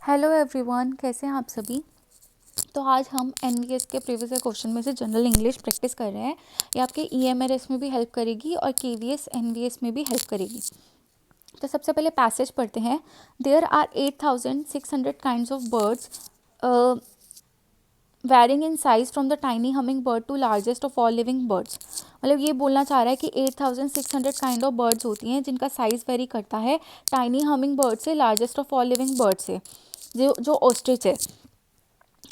Hello everyone, कैसे हैं आप सभी। तो आज हम एनवीएस के प्रीवियस ईयर क्वेश्चन में से जनरल इंग्लिश प्रैक्टिस कर रहे हैं। ये आपके ईएमआरएस में भी हेल्प करेगी और केवीएस एनवीएस में भी हेल्प करेगी। तो सबसे पहले पैसेज पढ़ते हैं। There are 8600 kinds of birds varying in size from the tiny humming bird to largest of all living birds. मतलब ये बोलना चाह रहा है कि 8600 काइंड ऑफ बर्ड्स होती हैं जिनका साइज़ वेरी करता है टाइनी हमिंग बर्ड से largest of all living bird से। जो ऑस्ट्रिच है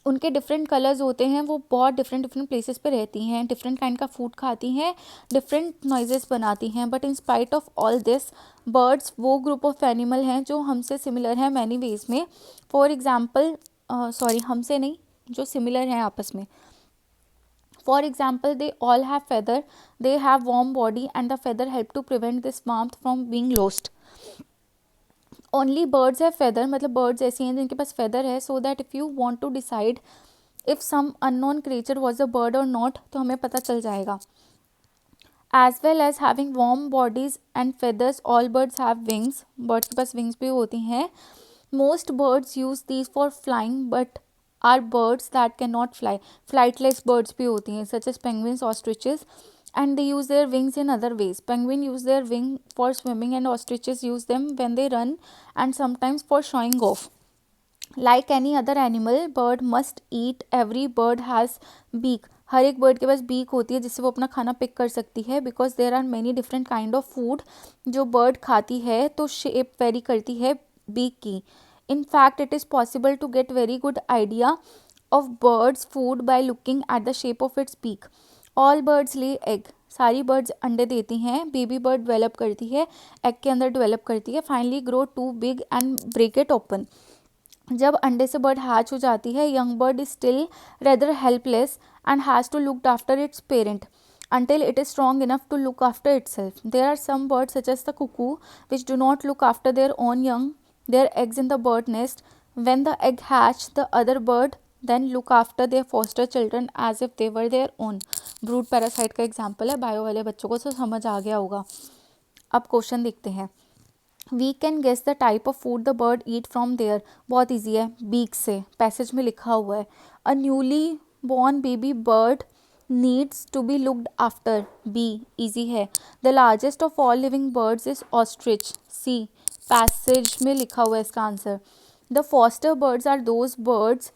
उनके डिफरेंट कलर्स होते हैं, वो बहुत डिफरेंट डिफरेंट प्लेसेस पे रहती हैं, डिफरेंट काइंड का फूड खाती हैं, डिफरेंट नॉइजेस बनाती हैं। But in spite of all this birds वो ग्रुप ऑफ एनिमल हैं जो हमसे सिमिलर हैं मैनी वेज में। फॉर एग्जाम्पल हमसे नहीं, जो सिमिलर हैं आपस में। For example they all have feather, they have warm body and the feather help to prevent this warmth from being lost. Only birds है फेदर, मतलब बर्ड्स ऐसी हैं जिनके पास फेदर है, so that if you want to decide if some unknown creature was a bird और not, तो हमें पता चल जाएगा। As well as having warm bodies and feathers, all birds have wings, birds के पास विंग्स भी होती हैं। Most birds use these for flying but are birds that can not fly, flightless birds भी होती हैं such as penguins, ostriches, and they use their wings in other ways. Penguin use their wing for swimming and ostriches use them when they run and sometimes for showing off. Like any other animal, bird must eat. Every bird has beak. हर एक bird के पास beak होती है जिससे वो अपना खाना pick कर सकती है, because there are many different kind of food जो बर्ड खाती है, तो शेप वेरी करती है बीक की। In fact it is possible to get very good idea of birds food by looking at the shape of its beak. All birds lay egg, सारी birds अंडे देती हैं। बेबी बर्ड डेवलप करती है, egg के अंदर develop करती है, finally grow to big and break it open. जब अंडे से बर्ड हैच हो जाती है, young bird is still rather helpless and has to look after its parent until it is strong enough to look after itself. There are some birds such as the cuckoo which do not look after their own young, their eggs in the bird nest. When the egg hatch, the other bird then look after their foster children as if they were their own. Brood parasite का example है, bio वाले बच्चों को तो समझ आ गया होगा। अब क्वेश्चन देखते हैं। We can guess the type of food the bird eat from there, बहुत ईजी है, बीक से, पैसेज में लिखा हुआ है। A newly born baby bird needs to be looked after, B, easy है। The largest of all living birds is ostrich, C, passage में लिखा हुआ है इसका answer. The foster birds are those birds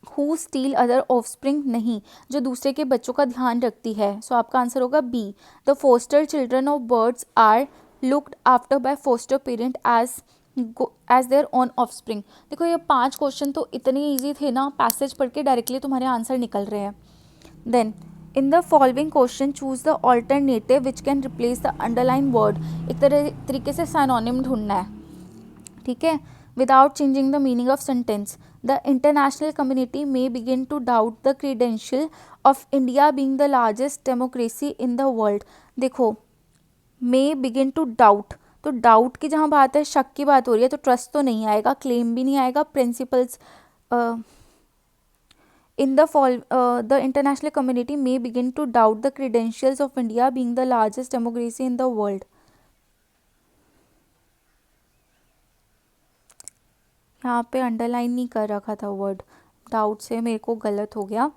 who steal other offspring, नहीं, जो दूसरे के बच्चों का ध्यान रखती है, सो आपका आंसर होगा B. The foster children of birds are looked after by foster parent as their own offspring. देखो ये 5 क्वेश्चन तो इतने ईजी थे ना, पैसेज पढ़ के डायरेक्टली तुम्हारे आंसर निकल रहे हैं। Then in the following question choose the alternative which can replace the underline word. एक तरीके से साइनोनिम ढूंढना है, ठीक है, without changing the meaning of sentence. The international community may begin to doubt the credential of India being the largest democracy in the world. देखो, may begin to doubt, तो doubt की जहाँ बात है, शक की बात हो रही है, तो ट्रस्ट तो नहीं आएगा, क्लेम भी नहीं आएगा, principles. In the international community may begin to doubt the credentials of India being the largest democracy in the world. यहाँ पे अंडरलाइन नहीं कर रखा था वर्ड, डाउट से मेरे को गलत हो गया।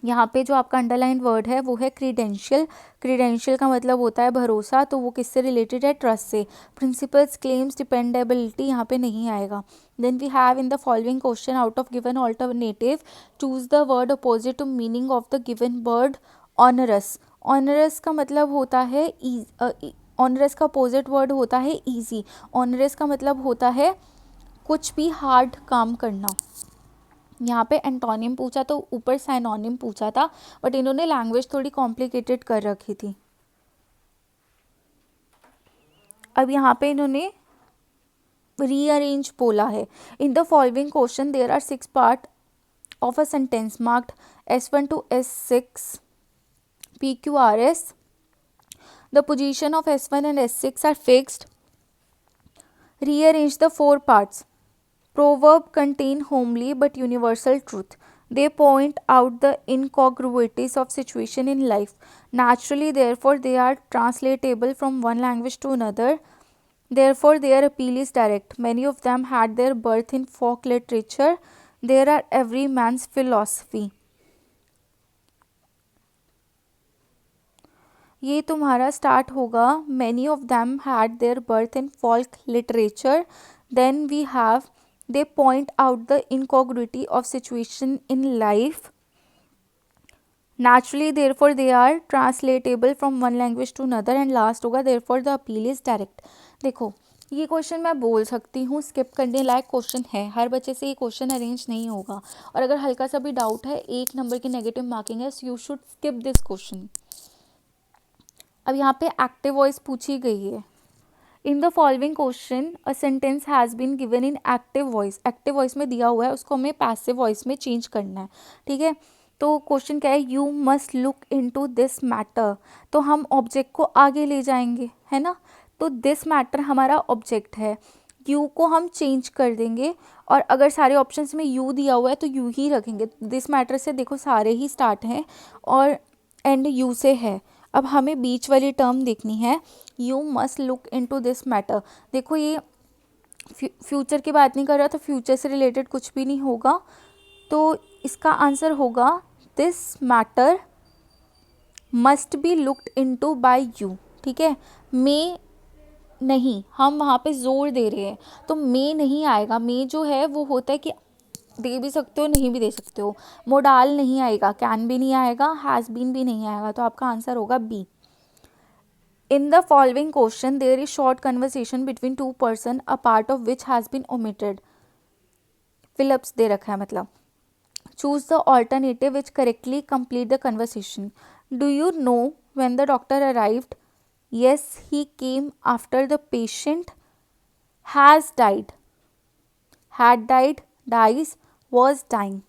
यहाँ पे जो आपका अंडरलाइन वर्ड है वो है क्रीडेंशियल। क्रीडेंशियल का मतलब होता है भरोसा, तो वो किससे रिलेटेड है, ट्रस्ट से। प्रिंसिपल्स, क्लेम्स, डिपेंडेबिलिटी यहाँ पे नहीं आएगा। Then we have in the following question out of given alternative choose the word opposite to meaning of the given word. Onerous, onerous का मतलब होता है, ऑनरस का अपोजिट वर्ड होता है ईजी। ऑनरस का मतलब होता है कुछ भी हार्ड काम करना। यहाँ पे एंटोनिम पूछा तो ऊपर साइनोनिम पूछा था, बट इन्होंने लैंग्वेज थोड़ी कॉम्प्लिकेटेड कर रखी थी। अब यहाँ पे इन्होंने रीअरेंज बोला है। In the following question there are 6 part of a sentence marked S1 to S6 PQRS. The position of S1 and S6 are fixed. Rearrange the 4 parts. Proverb contain homely but universal truth. They point out the incongruities of situation in life. Naturally, therefore, they are translatable from one language to another. Therefore, their appeal is direct. Many of them had their birth in folk literature. There are every man's philosophy. ये तुम्हारा start होगा. Many of them had their birth in folk literature. Then we have they point out the incongruity of situation in life. Naturally, therefore they are translatable from one language to another. And last होगा therefore the appeal is direct. देखो, ये question मैं बोल सकती हूँ skip करने लायक question है, हर बच्चे से ये क्वेश्चन अरेंज नहीं होगा, और अगर हल्का सा भी डाउट है, 1 नंबर की नेगेटिव मार्किंग है, so you should skip this question. अब यहाँ पे एक्टिव वॉइस पूछी गई है. In the following question a sentence has been given in active voice. Active voice में दिया हुआ है, उसको हमें पैसिव वॉइस में चेंज करना है. ठीक है, तो क्वेश्चन क्या है, you must look into this matter. तो हम ऑब्जेक्ट को आगे ले जाएंगे, है ना. तो दिस मैटर हमारा ऑब्जेक्ट है, यू को हम चेंज कर देंगे, और अगर सारे ऑप्शंस में यू दिया हुआ है तो यू ही रखेंगे. दिस मैटर से देखो सारे ही स्टार्ट हैं और एंड यू से है. अब हमें बीच वाली टर्म देखनी है, you must look into this matter. देखो ये फ्यूचर की बात नहीं कर रहा, तो फ्यूचर से रिलेटेड कुछ भी नहीं होगा, तो इसका आंसर होगा this matter must be looked into bye you. ठीक है, मे नहीं, हम वहाँ पे जोर दे रहे हैं, तो मे नहीं आएगा. मे जो है वो होता है कि दे भी सकते हो, नहीं भी दे सकते हो. मोडाल नहीं आएगा, कैन भी नहीं आएगा, हैज़ बीन भी नहीं आएगा, तो आपका आंसर होगा B. In the following question, there is short conversation between two person, a part of which has been omitted. Phillips दे रखा है मतलब. Choose the alternative which correctly complete the conversation. Do you know when the doctor arrived? Yes, he came after the patient has died. Had died, dies, was dying.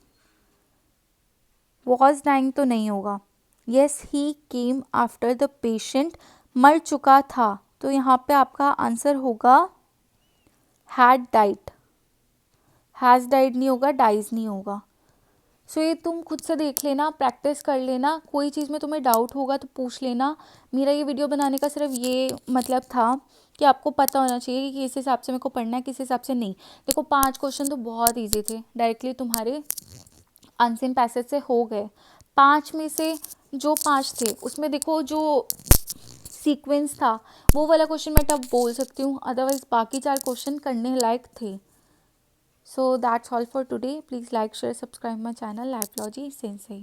Was dying तो नहीं होगा. Yes, he came after the patient मर चुका था, तो यहाँ पे आपका आंसर होगा had died. has died नहीं होगा, dies नहीं होगा. सो ये तुम खुद से देख लेना, प्रैक्टिस कर लेना, कोई चीज़ में तुम्हें डाउट होगा तो पूछ लेना. मेरा ये वीडियो बनाने का सिर्फ ये मतलब था कि आपको पता होना चाहिए कि किस हिसाब से मेरे को पढ़ना है, किस हिसाब से नहीं. देखो 5 क्वेश्चन तो बहुत ईजी थे, डायरेक्टली तुम्हारे अनसीन पैसेज से हो गए. 5 में से जो 5 थे उसमें देखो जो सीक्वेंस था वो वाला क्वेश्चन मैं टफ बोल सकती हूँ, अदरवाइज बाकी 4 क्वेश्चन करने लायक थे. So that's all for today. Please like, share, subscribe my channel Lifelogy Sensei.